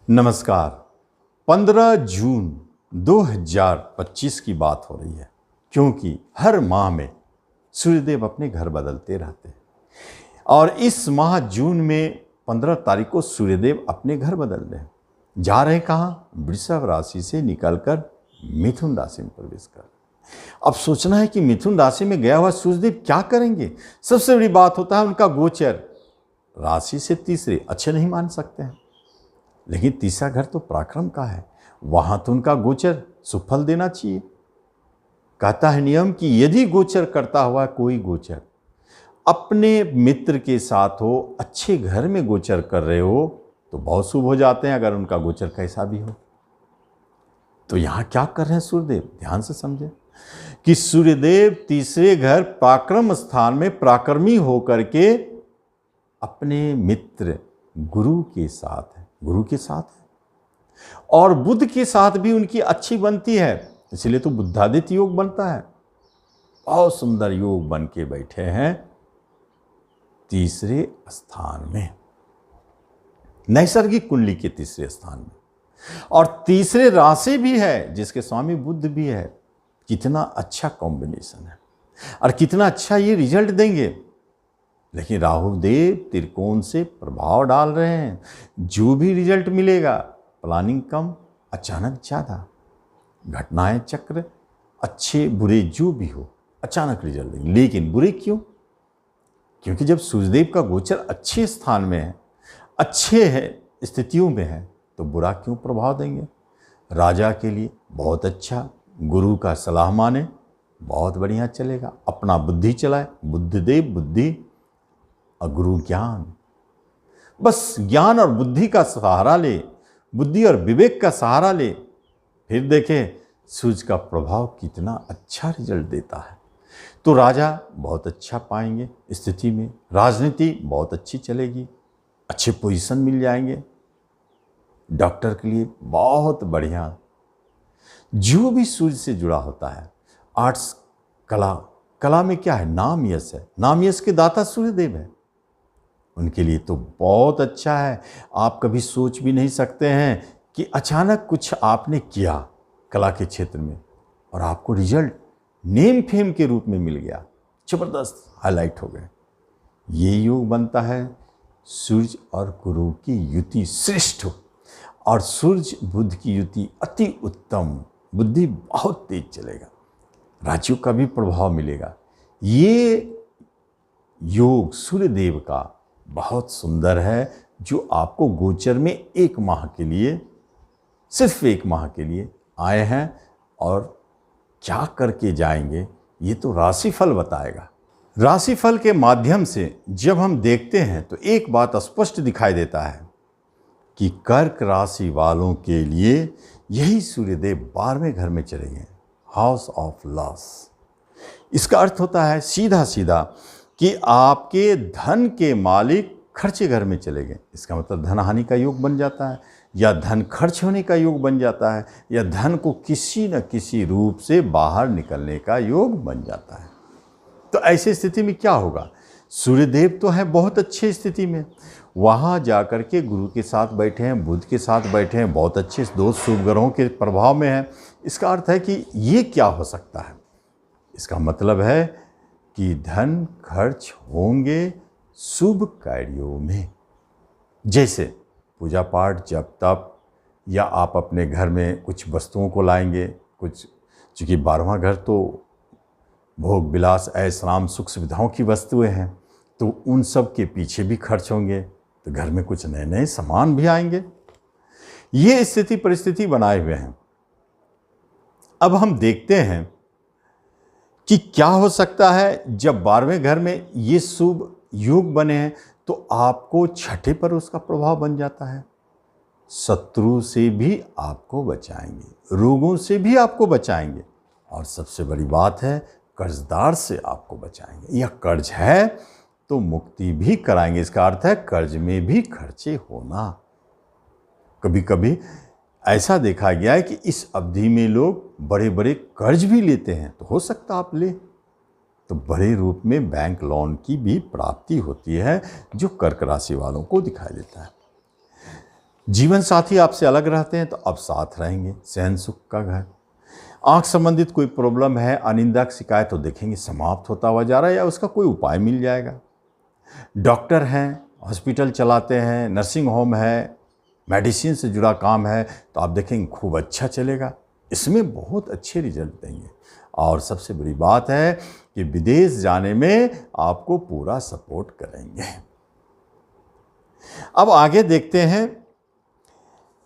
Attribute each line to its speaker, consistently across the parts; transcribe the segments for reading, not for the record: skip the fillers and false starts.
Speaker 1: नमस्कार। 15 जून 2025 की बात हो रही है, क्योंकि हर माह में सूर्यदेव अपने घर बदलते रहते हैं और इस माह जून में 15 तारीख को सूर्यदेव अपने घर बदल रहे हैं। जा रहे कहाँ? वृषभ राशि से निकलकर मिथुन राशि में प्रवेश कर। अब सोचना है कि मिथुन राशि में गया हुआ सूर्यदेव क्या करेंगे। सबसे बड़ी बात होता है उनका गोचर। राशि से तीसरे अच्छे नहीं मान सकते हैं, लेकिन तीसरा घर तो पराक्रम का है, वहां तो उनका गोचर सुफल देना चाहिए। कहता है नियम कि यदि गोचर करता हुआ कोई गोचर अपने मित्र के साथ हो, अच्छे घर में गोचर कर रहे हो तो बहुत शुभ हो जाते हैं, अगर उनका गोचर कैसा भी हो। तो यहां क्या कर रहे हैं सूर्यदेव? ध्यान से समझे कि सूर्यदेव तीसरे घर पराक्रम स्थान में पराक्रमी होकर के अपने मित्र गुरु के साथ है, और बुध के साथ भी उनकी अच्छी बनती है, इसलिए तो बुद्धादित्य योग बनता है। बहुत सुंदर योग बन के बैठे हैं तीसरे स्थान में, नैसर्गिक कुंडली के तीसरे स्थान में, और तीसरे राशि भी है जिसके स्वामी बुध भी है। कितना अच्छा कॉम्बिनेशन है और कितना अच्छा ये रिजल्ट देंगे। लेकिन राहु देव त्रिकोण से प्रभाव डाल रहे हैं, जो भी रिजल्ट मिलेगा प्लानिंग कम, अचानक ज़्यादा। घटनाएं चक्र अच्छे बुरे जो भी हो अचानक रिजल्ट देंगे। लेकिन बुरे क्यों? क्योंकि जब सूर्यदेव का गोचर अच्छे स्थान में है, अच्छे है स्थितियों में है, तो बुरा क्यों प्रभाव देंगे। राजा के लिए बहुत अच्छा, गुरु का सलाह माने बहुत बढ़िया चलेगा। अपना बुद्धि चलाए, बुद्धिदेव बुद्धि और गुरु ज्ञान। बस ज्ञान और बुद्धि का सहारा ले, बुद्धि और विवेक का सहारा ले, फिर देखें सूर्य का प्रभाव कितना अच्छा रिजल्ट देता है। तो राजा बहुत अच्छा पाएंगे स्थिति में, राजनीति बहुत अच्छी चलेगी, अच्छे पोजीशन मिल जाएंगे। डॉक्टर के लिए बहुत बढ़िया। जो भी सूर्य से जुड़ा होता है, आर्ट्स, कला में क्या है? नाम यश है, नाम यश के दाता सूर्यदेव है, उनके लिए तो बहुत अच्छा है। आप कभी सोच भी नहीं सकते हैं कि अचानक कुछ आपने किया कला के क्षेत्र में और आपको रिजल्ट नेम फेम के रूप में मिल गया, जबरदस्त हाईलाइट हो गए। ये योग बनता है सूर्य और गुरु की युति श्रेष्ठ, और सूर्य बुध की युति अति उत्तम। बुद्धि बहुत तेज चलेगा, राज्यों का भी प्रभाव मिलेगा। ये योग सूर्यदेव का बहुत सुंदर है, जो आपको गोचर में एक माह के लिए, सिर्फ एक माह के लिए आए हैं, और क्या करके जाएंगे ये तो राशिफल बताएगा। राशिफल के माध्यम से जब हम देखते हैं तो एक बात स्पष्ट दिखाई देता है कि कर्क राशि वालों के लिए यही सूर्यदेव 12वें घर में चले गए, हाउस ऑफ लॉस। इसका अर्थ होता है सीधा सीधा कि आपके धन के मालिक खर्चे घर में चले गए। इसका मतलब धन हानि का योग बन जाता है, या धन खर्च होने का योग बन जाता है, या धन को किसी न किसी रूप से बाहर निकलने का योग बन जाता है। तो ऐसी स्थिति में क्या होगा? सूर्यदेव तो है बहुत अच्छी स्थिति में, वहाँ जाकर के गुरु के साथ बैठे हैं, बुध के साथ बैठे हैं, बहुत अच्छे दो शुभ ग्रहों के प्रभाव में हैं। इसका अर्थ है कि ये क्या हो सकता है? इसका मतलब है कि धन खर्च होंगे शुभ कार्यों में, जैसे पूजा पाठ, जप तप, या आप अपने घर में कुछ वस्तुओं को लाएंगे। कुछ, चूँकि 12वां घर तो भोग विलास, ऐश आराम, सुख सुविधाओं की वस्तुएं हैं, तो उन सब के पीछे भी खर्च होंगे, तो घर में कुछ नए नए सामान भी आएंगे। ये स्थिति परिस्थिति बनाए हुए हैं। अब हम देखते हैं कि क्या हो सकता है जब 12वें घर में ये शुभ योग बने हैं, तो आपको छठे पर उसका प्रभाव बन जाता है। शत्रु से भी आपको बचाएंगे, रोगों से भी आपको बचाएंगे, और सबसे बड़ी बात है कर्जदार से आपको बचाएंगे। या कर्ज है तो मुक्ति भी कराएंगे। इसका अर्थ है कर्ज में भी खर्चे होना। कभी कभी ऐसा देखा गया है कि इस अवधि में लोग बड़े बड़े कर्ज भी लेते हैं, तो हो सकता आप ले, तो बड़े रूप में बैंक लोन की भी प्राप्ति होती है, जो कर्क राशि वालों को दिखाई देता है। जीवन साथी आपसे अलग रहते हैं तो अब साथ रहेंगे, सहन सुख का घर। आंख संबंधित कोई प्रॉब्लम है, अनिंदक शिकायत, तो देखेंगे समाप्त होता हुआ जा रहा है या उसका कोई उपाय मिल जाएगा। डॉक्टर हैं, हॉस्पिटल चलाते हैं, नर्सिंग होम है, मेडिसिन से जुड़ा काम है, तो आप देखेंगे खूब अच्छा चलेगा, इसमें बहुत अच्छे रिजल्ट देंगे। और सबसे बड़ी बात है कि विदेश जाने में आपको पूरा सपोर्ट करेंगे। अब आगे देखते हैं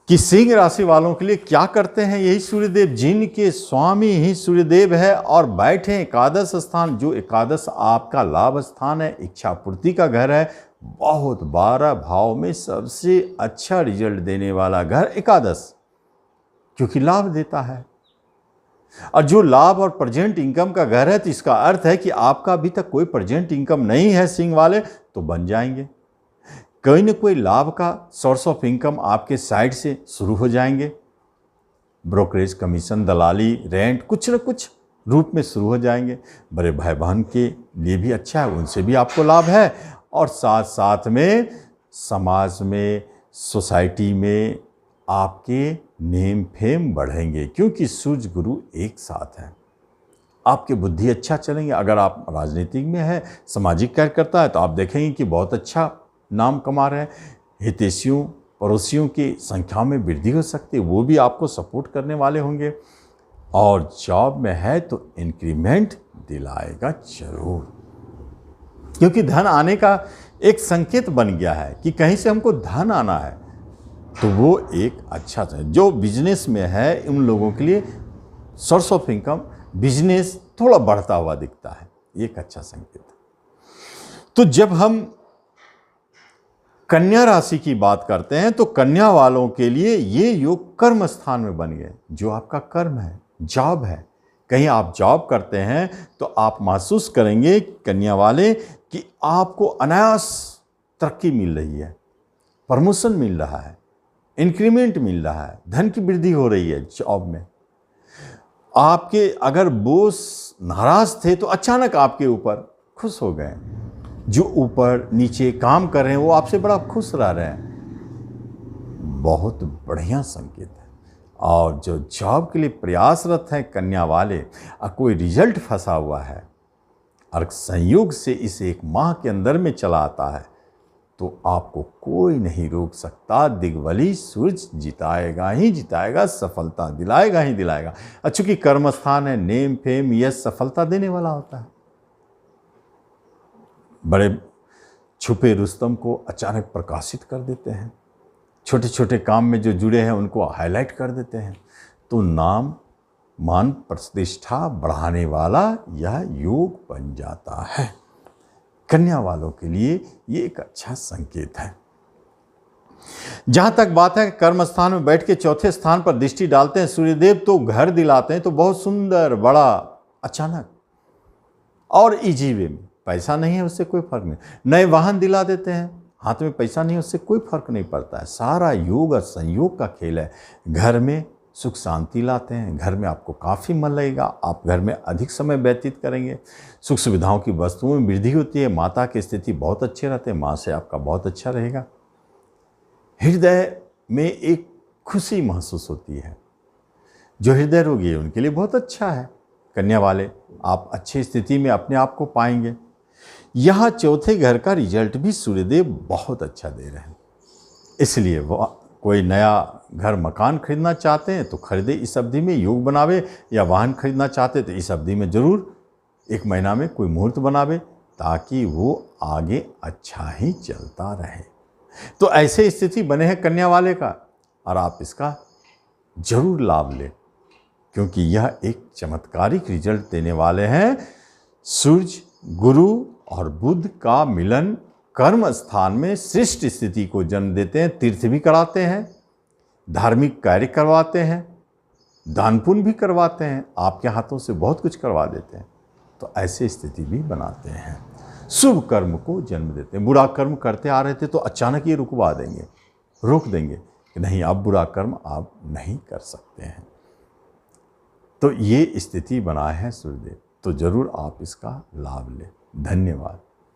Speaker 1: कि सिंह राशि वालों के लिए क्या करते हैं यही सूर्यदेव, जिनके स्वामी ही सूर्यदेव है और बैठे एकादश स्थान, जो एकादश आपका लाभ स्थान है, इच्छा पूर्ति का घर है, बहुत 12 भाव में सबसे अच्छा रिजल्ट देने वाला घर एकादश, क्योंकि लाभ देता है। और जो लाभ और प्रेजेंट इनकम का घर है, तो इसका अर्थ है कि आपका अभी तक कोई प्रेजेंट इनकम नहीं है सिंह वाले, तो बन जाएंगे। कोई न कोई लाभ का सोर्स ऑफ इनकम आपके साइड से शुरू हो जाएंगे। ब्रोकरेज, कमीशन, दलाली, रेंट, कुछ न कुछ रूप में शुरू हो जाएंगे। बड़े भाई बहन के लिए भी अच्छा है, उनसे भी आपको लाभ है। और साथ साथ में समाज में, सोसाइटी में आपके नेम फेम बढ़ेंगे, क्योंकि सूर्य गुरु एक साथ है। आपकी बुद्धि अच्छा चलेंगे। अगर आप राजनीतिक में है, सामाजिक कार्यकर्ता है, तो आप देखेंगे कि बहुत अच्छा नाम कमा रहे हैं। हितैषियों, पड़ोसियों की संख्या में वृद्धि हो सकती है, वो भी आपको सपोर्ट करने वाले होंगे। और जॉब में है तो इंक्रीमेंट दिलाएगा जरूर, क्योंकि धन आने का एक संकेत बन गया है कि कहीं से हमको धन आना है, तो वो एक अच्छा है। जो बिजनेस में है उन लोगों के लिए सोर्स ऑफ इनकम, बिजनेस थोड़ा बढ़ता हुआ दिखता है, एक अच्छा संकेत है। तो जब हम कन्या राशि की बात करते हैं तो कन्या वालों के लिए ये योग कर्म स्थान में बन गए। जो आपका कर्म है, जॉब है, कहीं आप जॉब करते हैं तो आप महसूस करेंगे कन्या वाले कि आपको अनायास तरक्की मिल रही है, प्रमोशन मिल रहा है, इंक्रीमेंट मिल रहा है, धन की वृद्धि हो रही है जॉब में। आपके अगर बॉस नाराज थे तो अचानक आपके ऊपर खुश हो गए। जो ऊपर नीचे काम कर रहे हैं वो आपसे बड़ा खुश रह रहे हैं, बहुत बढ़िया संकेत है। और जो जॉब के लिए प्रयासरत हैं कन्या वाले, कोई रिजल्ट फंसा हुआ है और संयोग से इसे 1 माह के अंदर में चला आता है, तो आपको कोई नहीं रोक सकता। दिग्बली सूरज जिताएगा ही जिताएगा, सफलता दिलाएगा ही दिलाएगा। चूंकि कर्म स्थान है, नेम फेम यश सफलता देने वाला होता है। बड़े छुपे रुस्तम को अचानक प्रकाशित कर देते हैं, छोटे छोटे काम में जो जुड़े हैं उनको हाईलाइट कर देते हैं। तो नाम, मान, प्रतिष्ठा बढ़ाने वाला यह योग बन जाता है। कन्या वालों के लिए ये एक अच्छा संकेत है। जहां तक बात है कर्म स्थान में बैठ के चौथे स्थान पर दृष्टि डालते हैं सूर्यदेव, तो घर दिलाते हैं, तो बहुत सुंदर, बड़ा, अचानक और इजी वे में। पैसा नहीं है उससे कोई फर्क नहीं। नए वाहन दिला देते हैं, हाथ में पैसा नहीं है उससे कोई फर्क नहीं पड़ता है। सारा योग और संयोग का खेल है। घर में सुख शांति लाते हैं, घर में आपको काफ़ी मन लगेगा, आप घर में अधिक समय व्यतीत करेंगे। सुख सुविधाओं की वस्तुओं में वृद्धि होती है, माता की स्थिति बहुत अच्छे रहते हैं, माँ से आपका बहुत अच्छा रहेगा। हृदय में एक खुशी महसूस होती है। जो हृदय रोगी है उनके लिए बहुत अच्छा है। कन्या वाले, आप अच्छी स्थिति में अपने आप को पाएंगे। यहाँ चौथे घर का रिजल्ट भी सूर्यदेव बहुत अच्छा दे रहे हैं, इसलिए वो कोई नया घर मकान खरीदना चाहते हैं तो खरीदे इस अवधि में, योग बनावे, या वाहन खरीदना चाहते तो इस अवधि में जरूर 1 महीना में कोई मुहूर्त बनावे, ताकि वो आगे अच्छा ही चलता रहे। तो ऐसे स्थिति बने हैं कन्या वाले का, और आप इसका जरूर लाभ लें, क्योंकि यह एक चमत्कारिक रिजल्ट देने वाले हैं। सूर्य, गुरु और बुध का मिलन कर्म स्थान में श्रेष्ठ स्थिति को जन्म देते हैं। तीर्थ भी कराते हैं, धार्मिक कार्य करवाते हैं, दान पुण्य भी करवाते हैं, आपके हाथों से बहुत कुछ करवा देते हैं। तो ऐसी स्थिति भी बनाते हैं, शुभ कर्म को जन्म देते हैं। बुरा कर्म करते आ रहे थे तो अचानक ये रुकवा देंगे, रोक देंगे कि नहीं, अब बुरा कर्म आप नहीं कर सकते हैं। तो ये स्थिति बनाए हैं सूर्यदेव, तो जरूर आप इसका लाभ लें। धन्यवाद।